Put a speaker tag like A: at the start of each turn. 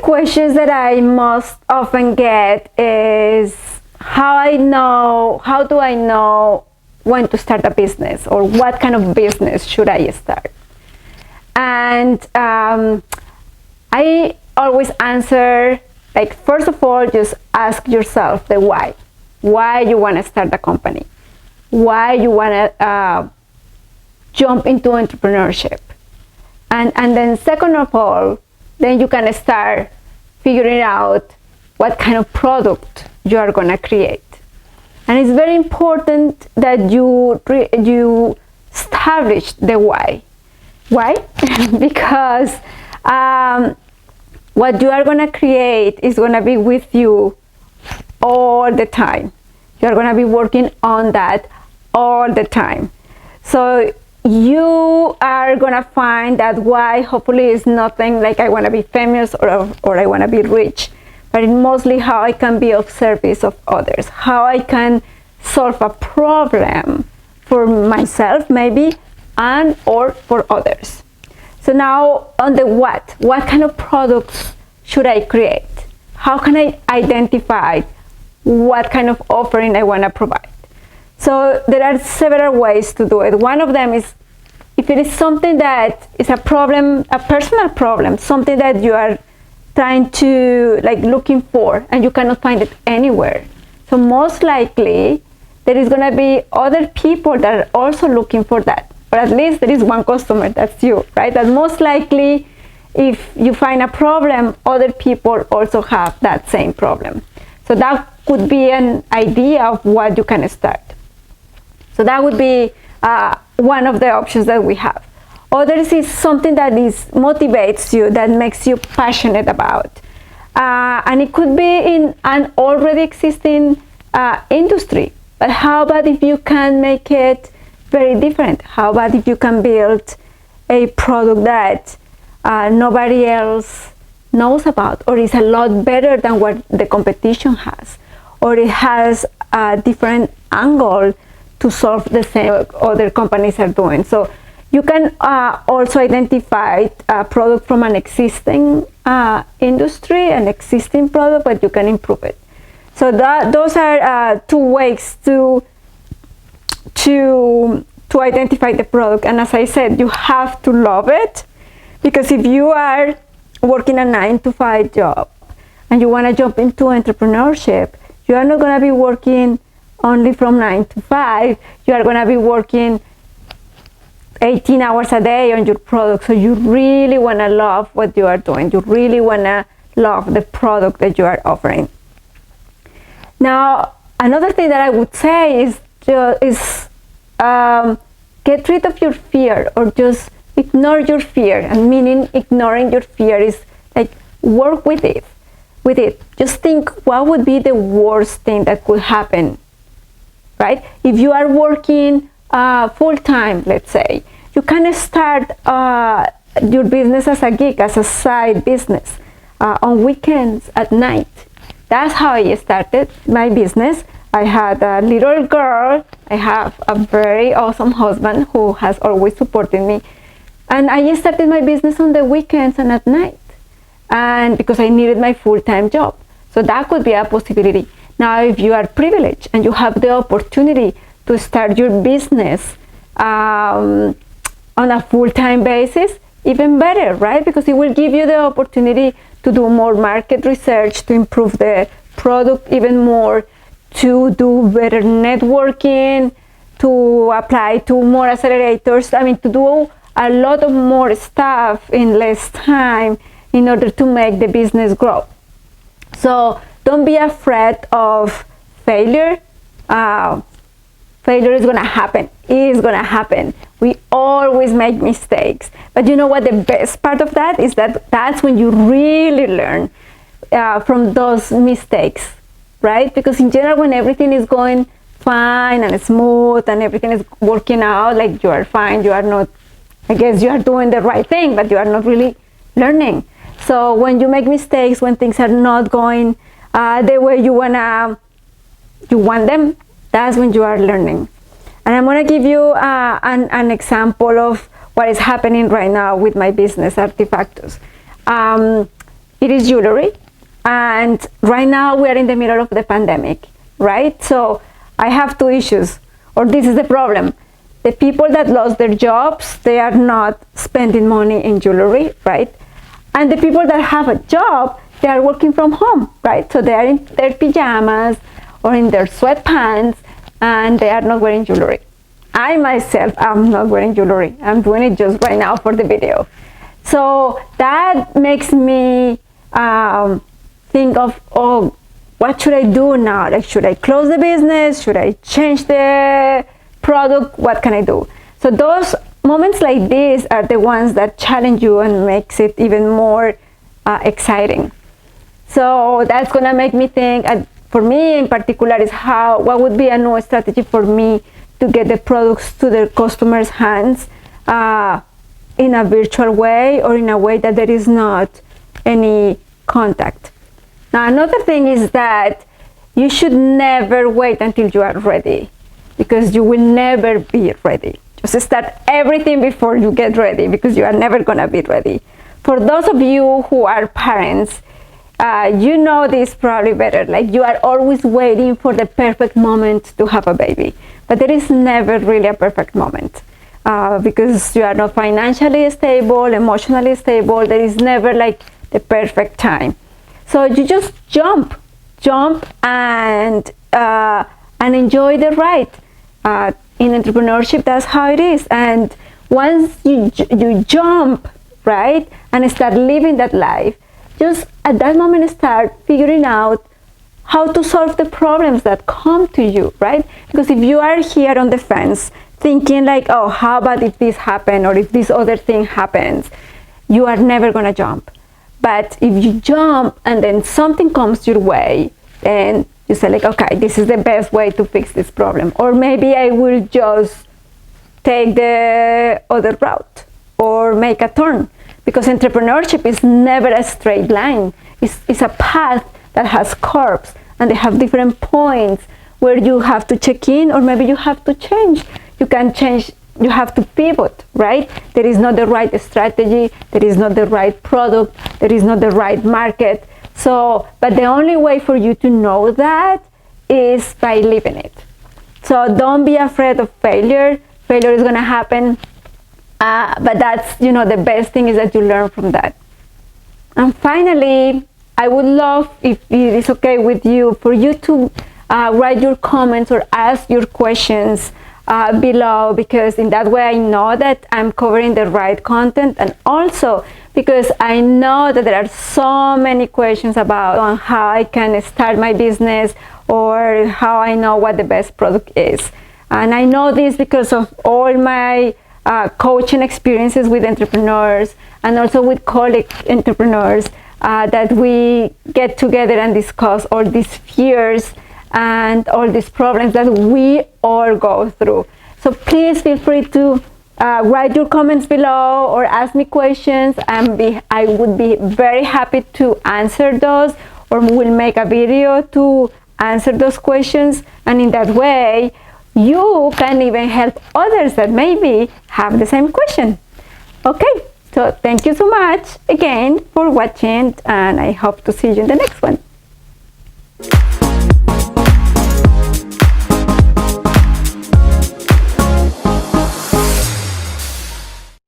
A: questions that I most often get is how do I know when to start a business, or what kind of business should I start? And I always answer, like, first of all, just ask yourself the why. Why you want to start a company? Why you want to jump into entrepreneurship? And then second of all, then you can start figuring out what kind of product you are going to create. And it's very important that you establish the why. Why? Because what you are going to create is going to be with you all the time. You are going to be working on that all the time. So you are going to find that why hopefully is nothing like I want to be famous or I want to be rich, but it's mostly how I can be of service of others, how I can solve a problem for myself maybe, and or for others. So now on the what kind of products should I create? How can I identify what kind of offering I want to provide? So there are several ways to do it. One of them is, if it is something that is a problem, a personal problem, something that you are trying to, like, looking for and you cannot find it anywhere. So most likely there is going to be other people that are also looking for that, or at least there is one customer, that's you, right? That most likely if you find a problem, other people also have that same problem. So that could be an idea of what you can start. So that would be one of the options that we have. Others is something that motivates you, that makes you passionate about. And it could be in an already existing industry. But how about if you can make it very different? How about if you can build a product that nobody else knows about, or is a lot better than what the competition has, or it has a different angle to solve the same other companies are doing. So you can also identify a product from an existing industry, an existing product, but you can improve it. So those are two ways to identify the product. And as I said, you have to love it, because if you are working a 9-to-5 job and you want to jump into entrepreneurship, you are not going to be working only from 9 to 5. You are going to be working 18 hours a day on your product. So you really want to love what you are doing. You really want to love the product that you are offering. Now, another thing that I would say is get rid of your fear, or just ignore your fear. And meaning ignoring your fear is like, work with it. Just think, what would be the worst thing that could happen, right? If you are working full-time, let's say, you can start your business as a gig, as a side business, on weekends, at night. That's how I started my business. I had a little girl. I have a very awesome husband who has always supported me. And I started my business on the weekends and at night, and because I needed my full-time job. So that could be a possibility. Now, if you are privileged and you have the opportunity to start your business on a full-time basis, even better, right? Because it will give you the opportunity to do more market research, to improve the product even more, to do better networking, to apply to more accelerators. I mean, to do a lot of more stuff in less time in order to make the business grow. So don't be afraid of failure. Failure is going to happen. It is going to happen. We always make mistakes. But you know what? The best part of that is that that's when you really learn from those mistakes, right? Because in general, when everything is going fine and smooth and everything is working out, like, you are fine, you are not, I guess you are doing the right thing, but you are not really learning. So when you make mistakes, when things are not going the way you want them, that's when you are learning. And I'm going to give you an example of what is happening right now with my business, Artifactos. it is jewelry. And right now we are in the middle of the pandemic, right? So I have two issues, or this is the problem. The people that lost their jobs, they are not spending money in jewelry, right? And the people that have a job, they are working from home, right? So they are in their pajamas or in their sweatpants, and they are not wearing jewelry. I myself am not wearing jewelry. I'm doing it just right now for the video. So that makes me think of, oh, what should I do now? Like, should I close the business? Should I change the product? What can I do? So those moments like this are the ones that challenge you and makes it even more exciting. So that's gonna make me think, for me in particular, is what would be a new strategy for me to get the products to the customers' hands in a virtual way, or in a way that there is not any contact. Now, another thing is that you should never wait until you are ready, because you will never be ready. Just start everything before you get ready, because you are never gonna be ready. For those of you who are parents, you know this probably better. Like, you are always waiting for the perfect moment to have a baby, but there is never really a perfect moment, because you are not financially stable, emotionally stable. There is never like the perfect time. So you just jump and enjoy the ride. In entrepreneurship, that's how it is. And once you jump, right, and start living that life, just at that moment start figuring out how to solve the problems that come to you, right? Because if you are here on the fence thinking like, oh, how about if this happens, or if this other thing happens, you are never gonna jump. But if you jump and then something comes your way, then you say like, okay, this is the best way to fix this problem. Or maybe I will just take the other route or make a turn. Because entrepreneurship is never a straight line. It's a path that has curves, and they have different points where you have to check in, or maybe you have to change. You can change, you have to pivot, right? There is not the right strategy, there is not the right product, there is not the right market. So, but the only way for you to know that is by living it. So don't be afraid of failure. Failure is gonna happen, but that's, the best thing is that you learn from that. And finally, I would love, if it is okay with you, for you to write your comments or ask your questions below, because in that way I know that I'm covering the right content, and also because I know that there are so many questions about on how I can start my business, or how I know what the best product is. And I know this because of all my coaching experiences with entrepreneurs, and also with colleague entrepreneurs, that we get together and discuss all these fears and all these problems that we all go through. So please feel free to write your comments below or ask me questions, and I would be very happy to answer those, or we'll make a video to answer those questions. And in that way, you can even help others that maybe have the same question. Okay, so thank you so much again for watching, and I hope to see you in the next one.